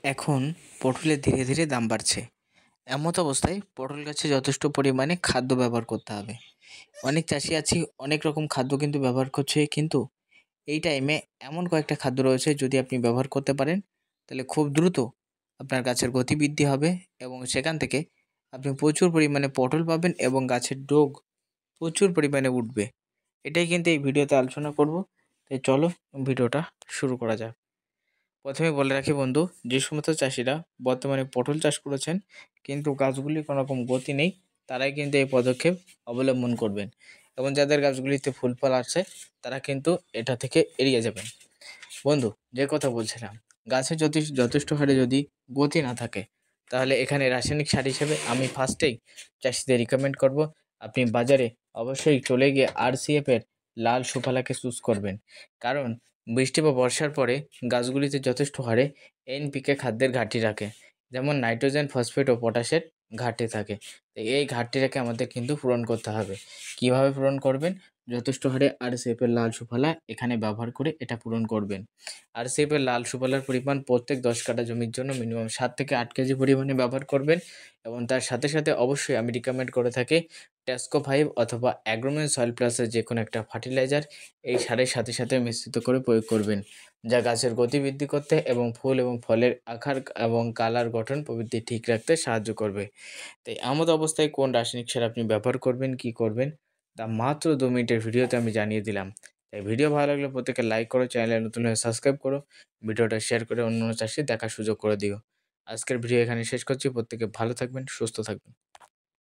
এখন পটলের ধীরে ধীরে দাম বাড়ছে। এমত অবস্থায় পটল গাছে যথেষ্ট পরিমাণে খাদ্য ব্যবহার করতে হবে। অনেক চাষি আছি অনেক রকম খাদ্য কিন্তু ব্যবহার করছে, কিন্তু এই টাইমে এমন কয়েকটা খাদ্য রয়েছে, যদি আপনি ব্যবহার করতে পারেন তাহলে খুব দ্রুত আপনার গাছের গতি বৃদ্ধি হবে এবং সেখান থেকে আপনি প্রচুর পরিমাণে পটল পাবেন এবং গাছের ডোগ প্রচুর পরিমাণে উঠবে। এটাই কিন্তু এই ভিডিওতে আলোচনা করব। তাই চলো ভিডিওটা শুরু করা যাক। প্রথমে বলে রাখি বন্ধু, যে সমস্ত চাষিরা বর্তমানে পটল চাষ করেছেন কিন্তু গাছগুলির কোনো রকম গতি নেই, তারাই কিন্তু এই পদক্ষেপ অবলম্বন করবেন, এবং যাদের গাছগুলিতে ফুল ফল আসছে তারা কিন্তু এটা থেকে এড়িয়ে যাবেন। বন্ধু, যে কথা বলছিলাম, গাছের যদি যথেষ্ট হারে যদি গতি না থাকে, তাহলে এখানে রাসায়নিক সার হিসেবে আমি ফার্স্টেই চাষিদের রিকমেন্ড করব, আপনি বাজারে অবশ্যই চলে গিয়ে RCF এর লাল সুফলাকে চুজ করবেন। কারণ বৃষ্টি বা বর্ষার পরে গাছগুলিতে যথেষ্ট হারে NPK খাদ্যের ঘাটতি রাখে, যেমন নাইট্রোজেন, ফসফেট ও পটাশের ঘাটতি থাকে। তো এই ঘাটতিটাকে আমাদের কিন্তু পূরণ করতে হবে। কিভাবে পূরণ করবেন? যথেষ্ট হারে RCF এর লাল সুফলা এখানে ব্যবহার করে এটা পূরণ করবেন। RCF এর লাল সুফলার পরিমাণ প্রত্যেক 10 কাঠা জমির জন্য মিনিমাম 7 থেকে 8 কেজি পরিমাণে ব্যবহার করবেন, এবং তার সাথে সাথে অবশ্যই আমি রিকমেন্ড করে থাকি টেস্কো 5 অথবা অ্যাগ্রোমেন সয়েল প্লাসের যে কোনো একটা ফার্টিলাইজার এই সারের সাথে সাথে মিশ্রিত করে প্রয়োগ করবেন, যা গাছের গতি বৃদ্ধি করতে এবং ফুল এবং ফলের আকার এবং কালার গঠন প্রভৃতি ঠিক রাখতে সাহায্য করবে। তাই এমত অবস্থায় কোন রাসায়নিক সার আপনি ব্যবহার করবেন, কি করবেন, তা মাত্র 2 মিনিটের ভিডিওতে আমি জানিয়ে দিলাম। তাই ভিডিও ভালো লাগলে প্রত্যেকে লাইক করো, চ্যানেলে নতুন হলে সাবস্ক্রাইব করো, ভিডিওটা শেয়ার করে অন্য চাষী দেখার সুযোগ করে দিও। আজকের ভিডিও এখানে শেষ করছি। প্রত্যেকে ভালো থাকবেন, সুস্থ থাকবেন।